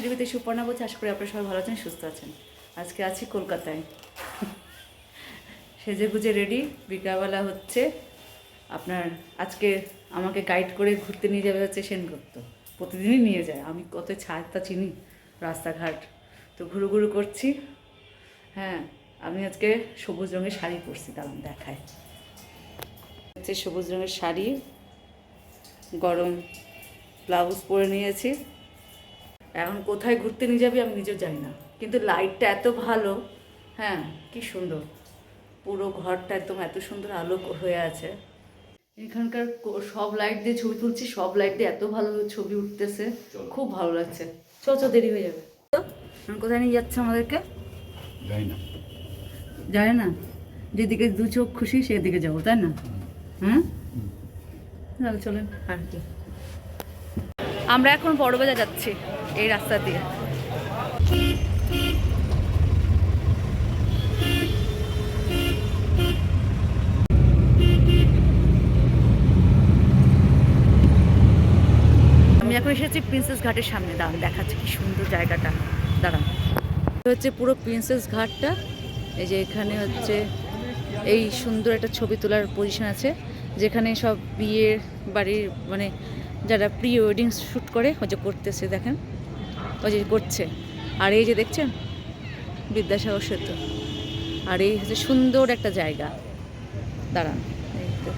সুরভিতে সুপর্ণা বলছি। আশা করি আপনারা সবাই ভালো আছেন, সুস্থ আছেন। আজকে আছি কলকাতায়, সেজে গুজে রেডি। বিকালবেলা হচ্ছে আপনার আজকে আমাকে গাইড করে ঘুরতে নিয়ে যাবে হচ্ছে সেনগুপ্ত। প্রতিদিনই নিয়ে যায়, আমি কত ছাড়টা চিনি রাস্তাঘাট, তো ঘুরু ঘুরু করছি। হ্যাঁ, আমি আজকে সবুজ রঙের শাড়ি পরছি, দাঁড়ান দেখায়। হচ্ছে সবুজ রঙের শাড়ি, গরম ব্লাউজ পরে নিয়েছি। এখন কোথায় ঘুরতে নিয়ে যাবি আমি নিজেও জানি না, কিন্তু লাইটটা এত ভালো। হ্যাঁ, কি সুন্দর পুরো ঘরটা, একদম এত সুন্দর আলো হয়ে আছে। এখানকার সব লাইট দিয়ে ছবি তুলছি, সব লাইট দিয়ে এত ভালো ছবি উঠতেছে, খুব ভালো লাগছে। চল দেরি হয়ে যাবে। কোথায় নিয়ে যাচ্ছে আমাদেরকে জানি না, যেদিকে দু চোখ খুশি সেদিকে যাবো, তাই না? হ্যাঁ, চলেন। আর কি, আমরা এখন বড়বাজার যাচ্ছি এই রাস্তা দিয়ে। আমি এখন এসেছি প্রিন্সেস ঘাটের সামনে, দাঁড়ান দেখাচ্ছি কি সুন্দর জায়গাটা। দাঁড়ান, হচ্ছে পুরো প্রিন্সেস ঘাটটা। এই যে এখানে হচ্ছে এই সুন্দর একটা ছবি তোলার পজিশন আছে, যেখানে সব বিয়ের বাড়ির মানে যারা প্রি ওয়েডিং শ্যুট করে ওই যে করতেছে, দেখেন ওই যে করছে। আর এই যে দেখছেন বিদ্যাসাগর সেতু, আর এই হচ্ছে সুন্দর একটা জায়গা। দাঁড়ান, এই তো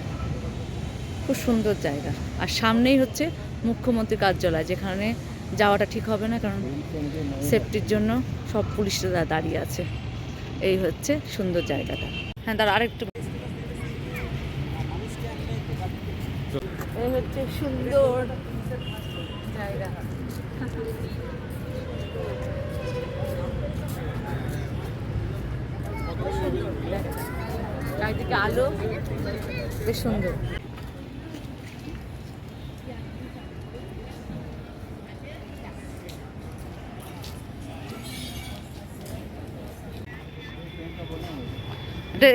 খুব সুন্দর জায়গা। আর সামনেই হচ্ছে মুখ্যমন্ত্রীর কার্যালয়, যেখানে যাওয়াটা ঠিক হবে না, কারণ সেফটির জন্য সব পুলিশরা দাঁড়িয়ে আছে। এই হচ্ছে সুন্দর জায়গাটা। হ্যাঁ, তার আরেকটু, এই হচ্ছে সুন্দর জায়গা। চারিদিকে আলো, বেশ সুন্দর।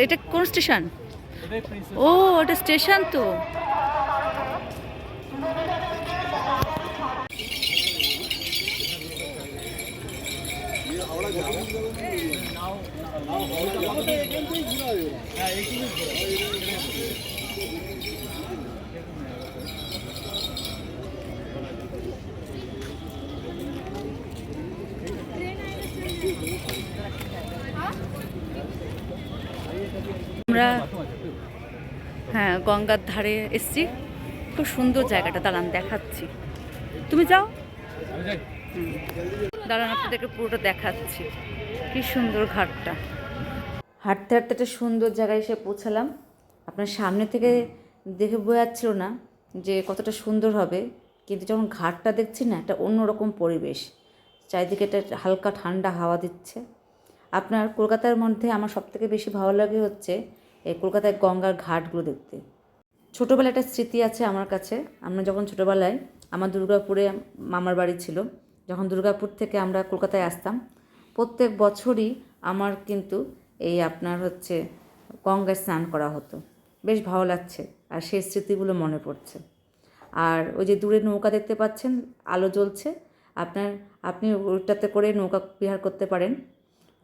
এটা কোন স্টেশন? ও, এটা স্টেশন তো। আমরা হ্যাঁ গঙ্গার ধারে এসছি, খুব সুন্দর জায়গাটা। দাঁড়ান দেখাচ্ছি, তুমি যাও। দাঁড়ান, আপনাদেরকে পুরোটা দেখাচ্ছি, কি সুন্দর ঘাটটা। হাঁটতে হাঁটতে একটা সুন্দর জায়গায় এসে পৌঁছালাম। আপনার সামনে থেকে দেখে বোঝা যাচ্ছিল না যে কতটা সুন্দর হবে, কিন্তু যখন ঘাটটা দেখছি না, একটা অন্যরকম পরিবেশ। চারিদিকে একটা হালকা ঠান্ডা হাওয়া দিচ্ছে। আপনার কলকাতার মধ্যে আমার সবথেকে বেশি ভালো লাগে হচ্ছে এই কলকাতায় গঙ্গার ঘাটগুলো দেখতে। ছোটোবেলায় একটা স্মৃতি আছে আমার কাছে। আমরা যখন ছোটোবেলায়, আমার দুর্গাপুরে মামার বাড়ি ছিল, যখন দুর্গাপুর থেকে আমরা কলকাতায় আসতাম, প্রত্যেক বছরই আমার কিন্তু এই আপনার হচ্ছে গঙ্গায় স্নান করা হতো। বেশ ভালো লাগছে, আর সেই স্মৃতিগুলো মনে পড়ছে। আর ওই যে দূরে নৌকা দেখতে পাচ্ছেন, আলো জ্বলছে, আপনি ওইটাতে করে নৌকা বিহার করতে পারেন,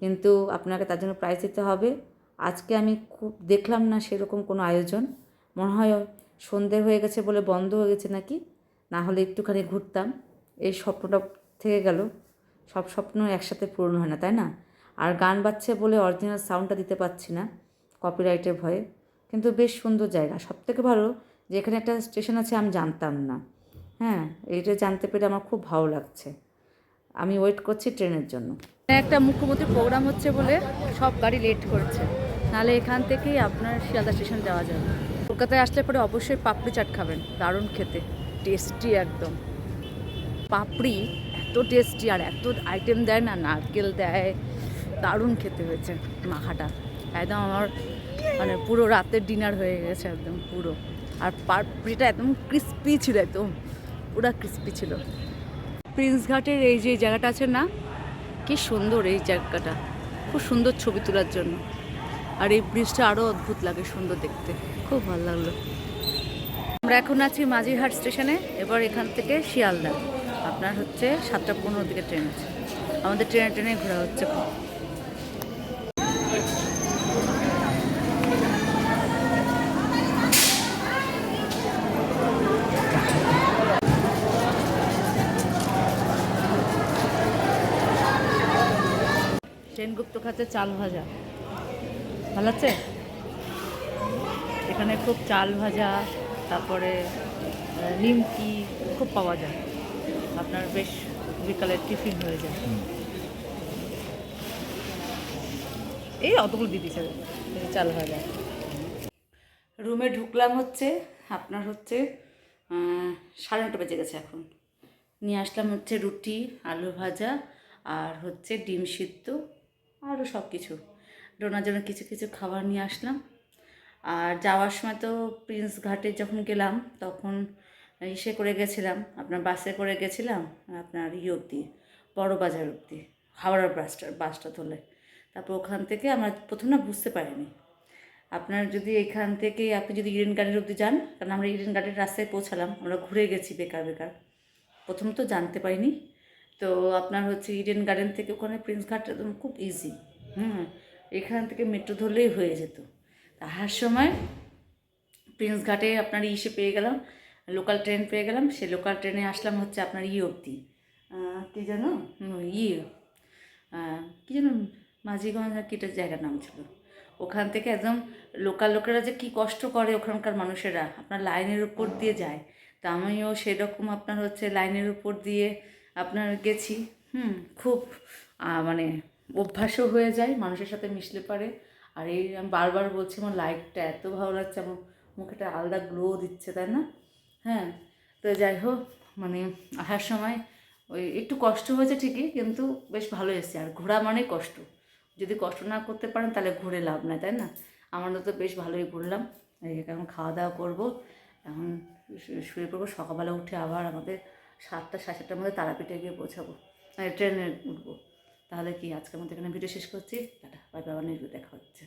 কিন্তু আপনাকে তার জন্য প্রাইস দিতে হবে। আজকে আমি খুব দেখলাম না সেরকম কোনো আয়োজন, মনে হয় সন্ধে হয়ে গেছে বলে বন্ধ হয়ে গেছে নাকি, না হলে একটুখানি ঘুরতাম। এই স্বপ্নটা থেকে গেল। সব স্বপ্ন একসাথে পূরণ হয় না, তাই না? আর গান বাজছে বলে অরিজিনাল সাউন্ডটা দিতে পারছি না কপিরাইটের ভয়ে, কিন্তু বেশ সুন্দর জায়গা। সবথেকে ভালো যে এখানে একটা স্টেশন আছে, আমি জানতাম না। হ্যাঁ, এইটা জানতে পেরে আমার খুব ভালো লাগছে। আমি ওয়েট করছি ট্রেনের জন্য। একটা মুখ্যমন্ত্রীর প্রোগ্রাম হচ্ছে বলে সব গাড়ি লেট করছে, নাহলে এখান থেকেই আপনার শিয়ালদা স্টেশন যাওয়া যাবে। কলকাতায় আসলে পরে অবশ্যই পাপড়ি চাট খাবেন, দারুণ খেতে, টেস্টি একদম। পাপড়ি এত টেস্টি, আর এত আইটেম দেয় না, নারকেল দেয়, দারুণ খেতে হয়েছে। মাখাটা একদম আমার মানে পুরো রাতের ডিনার হয়ে গেছে একদম পুরো। আর পাপড়িটা একদম ক্রিস্পি ছিল, একদম পুরো ক্রিস্পি ছিল। প্রিন্স ঘাটের এই যে জায়গাটা আছে না, কি সুন্দর এই জায়গাটা, খুব সুন্দর ছবি তোলার জন্য। আর এই ব্রিজটা আরও অদ্ভুত লাগে, সুন্দর দেখতে, খুব ভালো লাগলো। আমরা এখন আছি মাঝিরহাট স্টেশনে, এবার এখান থেকে শিয়ালদা। আপনার হচ্ছে 7:15 দিকে ট্রেন আছে। আমাদের ট্রেনে ট্রেনে ঘোরা হচ্ছে খুব। সেনগুপ্ত খাচ্ছে চাল ভাজা, ভালো আছে। এখানে খুব চাল ভাজা, তারপরে নিমকি খুব পাওয়া যায়। আপনার বেশ বিকালের টিফিন হয়ে যায়। এই অতগুলো দিদি স্যার চাল ভাজা। রুমে ঢুকলাম হচ্ছে আপনার হচ্ছে 9:30 বেজে গেছে এখন। নিয়ে আসলাম হচ্ছে রুটি, আলু ভাজা, আর হচ্ছে ডিম সিদ্ধ, আরও সব কিছু। ডোনার জন্য কিছু কিছু খাবার নিয়ে আসলাম। আর যাওয়ার সময় তো প্রিন্স ঘাটে যখন গেলাম তখন ইসে করে গেছিলাম, আপনার বাসে করে গেছিলাম আপনার অবধি, বড় বাজার অবধি, হাওড়ার বাসটা ধরলে। তারপর ওখান থেকে আমরা প্রথম না বুঝতে পারিনি। আপনার যদি এখান থেকে আপনি যদি ইডেন গার্ডেন অবধি যান, কারণ আমরা ইডেন গার্ডেন রাস্তায় পৌঁছালাম, আমরা ঘুরে গেছি বেকার বেকার, প্রথম তো জানতে পারিনি। তো আপনার হচ্ছে ইডেন গার্ডেন থেকে ওখানে প্রিন্স ঘাট একদম খুব ইজি। এখান থেকে মেট্রো ধরলেই হয়ে যেত। আসার সময় প্রিন্স ঘাটে আপনার ইসে পেয়ে গেলাম, লোকাল ট্রেন পেয়ে গেলাম। সে লোকাল ট্রেনে আসলাম হচ্ছে আপনার অবধি, কী যেন কী যেন মাঝিগঞ্জ আর কীটা জায়গার নাম ছিল। ওখান থেকে একদম লোকাল লোকেরা যে কী কষ্ট করে ওখানকার মানুষেরা, আপনার লাইনের উপর দিয়ে যায়। তা আমিও সেরকম আপনার হচ্ছে লাইনের উপর দিয়ে আপনার গেছি। খুব মানে অভ্যাসও হয়ে যায় মানুষের সাথে মিশলে পারে। আর এই আমি বারবার বলছি, আমার লাইটটা এত ভালো লাগছে, আমার মুখে একটা আলাদা গ্লো দিচ্ছে, তাই না? হ্যাঁ, তো যাই হোক, মানে আসার সময় ওই একটু কষ্ট হয়েছে ঠিকই, কিন্তু বেশ ভালো এসেছে। আর ঘোরা মানেই কষ্ট, যদি কষ্ট না করতে পারেন তাহলে ঘুরে লাভ নাই, তাই না? আমরা তো বেশ ভালোই ঘুরলাম। এখন খাওয়া দাওয়া করবো, এখন শুয়ে পড়বো। সকালবেলা উঠে আবার আমাদের 7টা 7:30টার মধ্যে তারাপীঠে গিয়ে পৌঁছাবো, ট্রেনে উঠবো। তাহলে কি আজকের মধ্যে এখানে ভিডিও শেষ করছি। টাটা, বাই বাই, অনেক দেখা হচ্ছে।